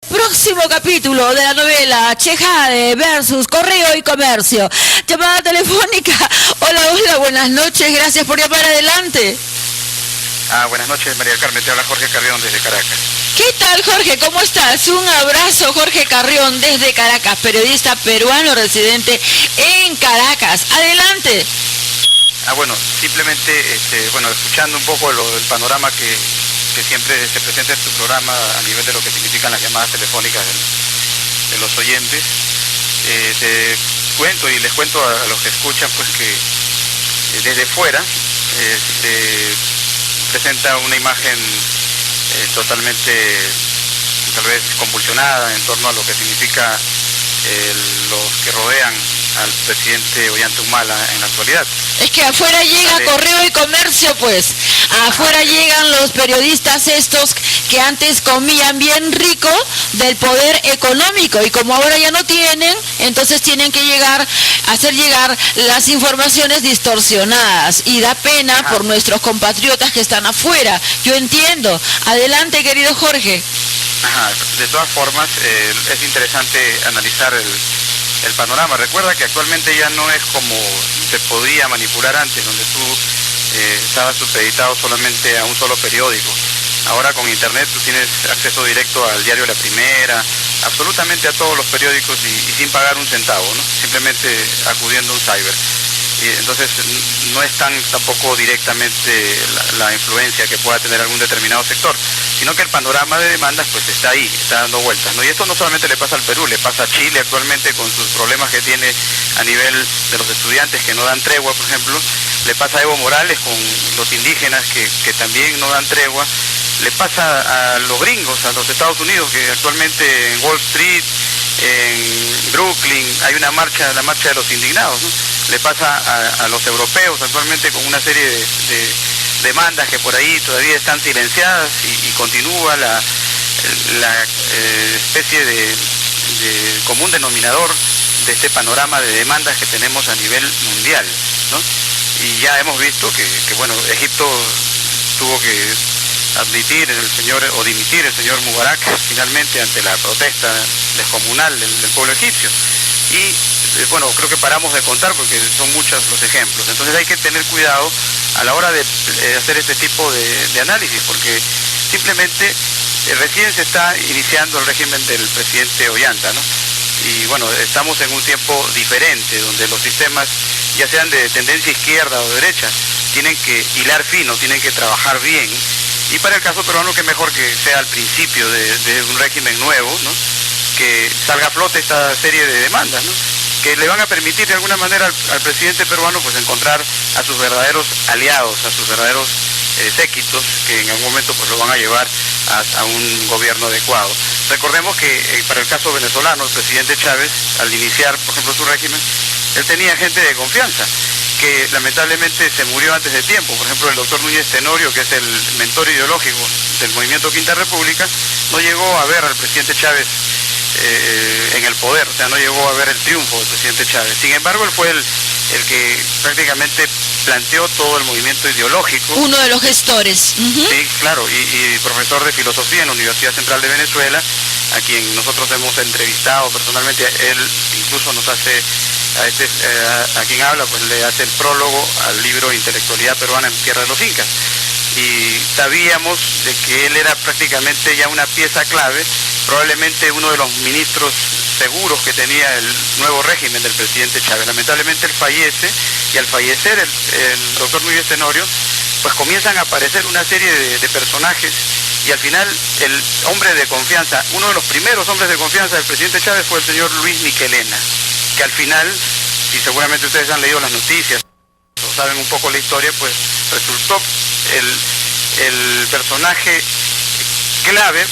Próximo capítulo de la novela Chejade versus Correo y Comercio. Llamada telefónica. Hola, hola, buenas noches. Gracias por llamar. Adelante. Buenas noches, María del Carmen. Te habla Jorge Carrión desde Caracas. ¿Qué tal, Jorge? ¿Cómo estás? Un abrazo, Jorge Carrión desde Caracas, periodista peruano residente en Caracas. Adelante. Bueno, simplemente, escuchando un poco el panorama que siempre se presenta en tu programa a nivel de lo que significan las llamadas telefónicas de los oyentes, te cuento y les cuento a los que escuchan pues que desde fuera se presenta una imagen totalmente tal vez convulsionada en torno a lo que significa los que rodean al presidente Ollanta Humala en la actualidad. Es que afuera llega Correo y Comercio, pues. Afuera llegan los periodistas estos que antes comían bien rico del poder económico y como ahora ya no tienen, entonces tienen que hacer llegar las informaciones distorsionadas y da pena por nuestros compatriotas que están afuera. Yo entiendo. Adelante, querido Jorge. De todas formas, es interesante analizar el panorama. Recuerda que actualmente ya no es como se podía manipular antes, donde tú estabas supeditado solamente a un solo periódico. Ahora con internet tú tienes acceso directo al diario La Primera, absolutamente a todos los periódicos y sin pagar un centavo, ¿no? Simplemente acudiendo a un cyber. Y entonces no es tampoco directamente la influencia que pueda tener algún determinado sector, sino que el panorama de demandas pues está ahí, está dando vueltas, ¿no? Y esto no solamente le pasa al Perú, le pasa a Chile actualmente con sus problemas que tiene a nivel de los estudiantes que no dan tregua, por ejemplo, le pasa a Evo Morales con los indígenas que también no dan tregua, le pasa a los gringos, a los Estados Unidos, que actualmente en Wall Street, en Brooklyn, hay una marcha, la marcha de los indignados, ¿no? Le pasa a los europeos actualmente con una serie de demandas que por ahí todavía están silenciadas y continúa la especie de común denominador de este panorama de demandas que tenemos a nivel mundial, ¿no? Y ya hemos visto que bueno, Egipto tuvo que dimitir el señor Mubarak finalmente ante la protesta descomunal del pueblo egipcio. Y bueno, creo que paramos de contar porque son muchos los ejemplos. Entonces hay que tener cuidado a la hora de hacer este tipo de análisis, porque simplemente recién se está iniciando el régimen del presidente Ollanta, ¿no? Y bueno, estamos en un tiempo diferente, donde los sistemas, ya sean de tendencia izquierda o derecha, tienen que hilar fino, tienen que trabajar bien. Y para el caso peruano, que mejor que sea al principio de un régimen nuevo, ¿no? Que salga a flote esta serie de demandas, ¿no? Que le van a permitir de alguna manera al presidente peruano pues encontrar a sus verdaderos aliados, a sus verdaderos séquitos, que en algún momento pues lo van a llevar a un gobierno adecuado. Recordemos que para el caso venezolano, el presidente Chávez, al iniciar, por ejemplo, su régimen, él tenía gente de confianza, que lamentablemente se murió antes de tiempo. Por ejemplo, el doctor Núñez Tenorio, que es el mentor ideológico del movimiento Quinta República, no llegó a ver al presidente Chávez en el poder, o sea, no llegó a ver el triunfo del presidente Chávez. Sin embargo, él fue el que prácticamente planteó todo el movimiento ideológico. Uno de los gestores. Sí, claro, y profesor de filosofía en la Universidad Central de Venezuela, a quien nosotros hemos entrevistado personalmente. Él incluso nos hace, a quien habla, pues le hace el prólogo al libro Intelectualidad Peruana en Tierra de los Incas. Y sabíamos de que él era prácticamente ya una pieza clave, probablemente uno de los ministros seguros que tenía el nuevo régimen del presidente Chávez. Lamentablemente él fallece, y al fallecer el doctor Núñez Tenorio, pues comienzan a aparecer una serie de personajes, y al final el hombre de confianza, uno de los primeros hombres de confianza del presidente Chávez fue el señor Luis Michelena, que al final, y seguramente ustedes han leído las noticias o saben un poco la historia, pues resultó el personaje clave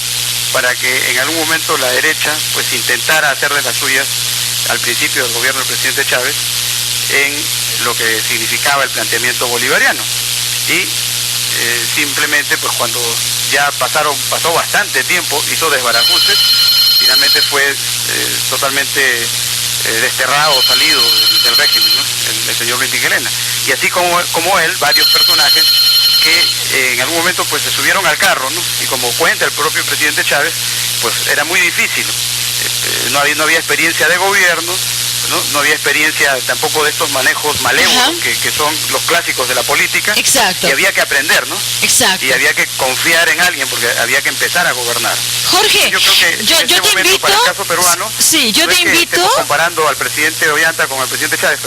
para que en algún momento la derecha pues intentara hacer de las suyas al principio del gobierno del presidente Chávez en lo que significaba el planteamiento bolivariano. Y simplemente pues cuando ya pasó bastante tiempo, hizo desbarajustes, finalmente fue totalmente desterrado, salido del régimen, ¿no? El señor Luis Miguelena. Y así como él, varios personajes que en algún momento pues se subieron al carro, ¿no? Y como cuenta el propio presidente Chávez, pues era muy difícil. No había experiencia de gobierno, no había experiencia tampoco de estos manejos malévolos que son los clásicos de la política. Exacto. Y había que aprender, ¿no? Exacto. Y había que confiar en alguien porque había que empezar a gobernar. Jorge, yo creo que yo te invito, para el caso peruano, sí, yo te invito, comparando al presidente Ollanta con el presidente Chávez,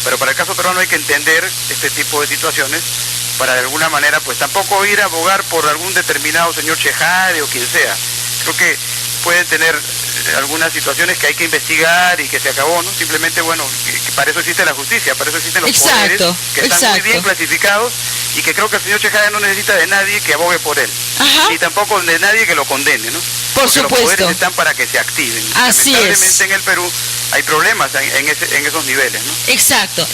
pero para el caso peruano hay que entender este tipo de situaciones para de alguna manera pues tampoco ir a abogar por algún determinado señor Chejade o quien sea. Creo que pueden tener algunas situaciones que hay que investigar y que se acabó, ¿no? Simplemente, bueno, que para eso existe la justicia, para eso existen los poderes que están muy bien clasificados y que creo que el señor Chejade no necesita de nadie que abogue por él, ni tampoco de nadie que lo condene, ¿no? Por supuesto. Los poderes están para que se activen. Así Lamentablemente en el Perú hay problemas en esos niveles, ¿no? Exacto.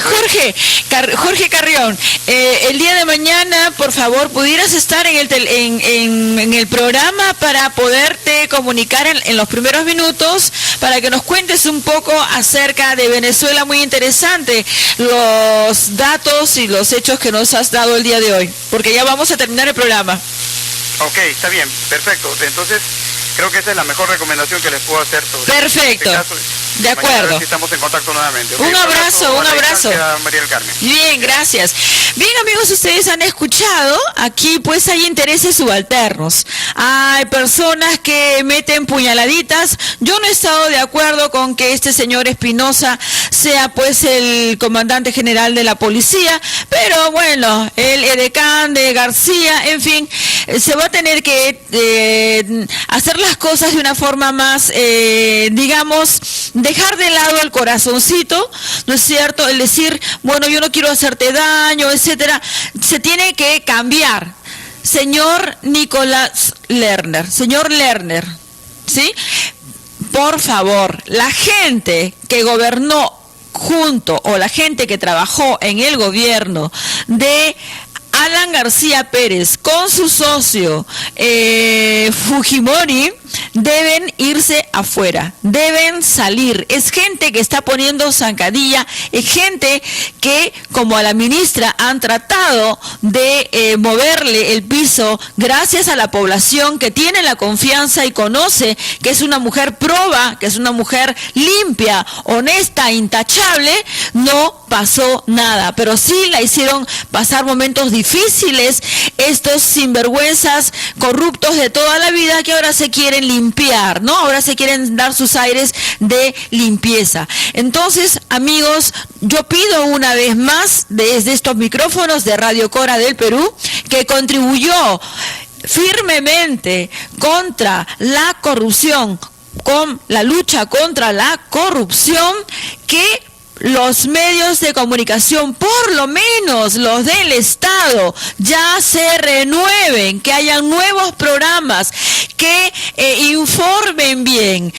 Jorge Carrión, el día de mañana, por favor, pudieras estar en el programa para poderte comunicar en los primeros minutos, para que nos cuentes un poco acerca de Venezuela, muy interesante, los datos y los hechos que nos has dado el día de hoy, porque ya vamos a terminar el programa. Ok, está bien, perfecto. Entonces, creo que esa es la mejor recomendación que les puedo hacer sobre Perfecto. este caso. De acuerdo. A ver si estamos en contacto nuevamente. Okay, un abrazo. María del Carmen. Bien, gracias. Bien, amigos, ustedes han escuchado, aquí pues hay intereses subalternos. Hay personas que meten puñaladitas. Yo no he estado de acuerdo con que este señor Espinosa sea pues el comandante general de la policía, pero bueno, el edecán de García, en fin, se va a tener que hacer las cosas de una forma más, digamos, dejar de lado el corazoncito, ¿no es cierto? El decir, bueno, yo no quiero hacerte daño, etcétera. Se tiene que cambiar. Señor Nicolás Lerner, señor Lerner, ¿sí? Por favor, la gente que gobernó junto o la gente que trabajó en el gobierno de Alan García Pérez con su socio Fujimori deben irse afuera, deben salir. Es gente que está poniendo zancadilla, es gente que, como a la ministra, han tratado de moverle el piso gracias a la población que tiene la confianza y conoce que es una mujer proba, que es una mujer limpia, honesta, intachable. No pasó nada, pero sí la hicieron pasar momentos difíciles estos sinvergüenzas corruptos de toda la vida que ahora se quieren limpiar, ¿no? Ahora se quieren dar sus aires de limpieza. Entonces, amigos, yo pido una vez más desde estos micrófonos de Radio Cora del Perú, que contribuyó firmemente contra la corrupción, con la lucha contra la corrupción, que los medios de comunicación, por lo menos los del Estado, ya se renueven, que hayan nuevos programas, que informen bien.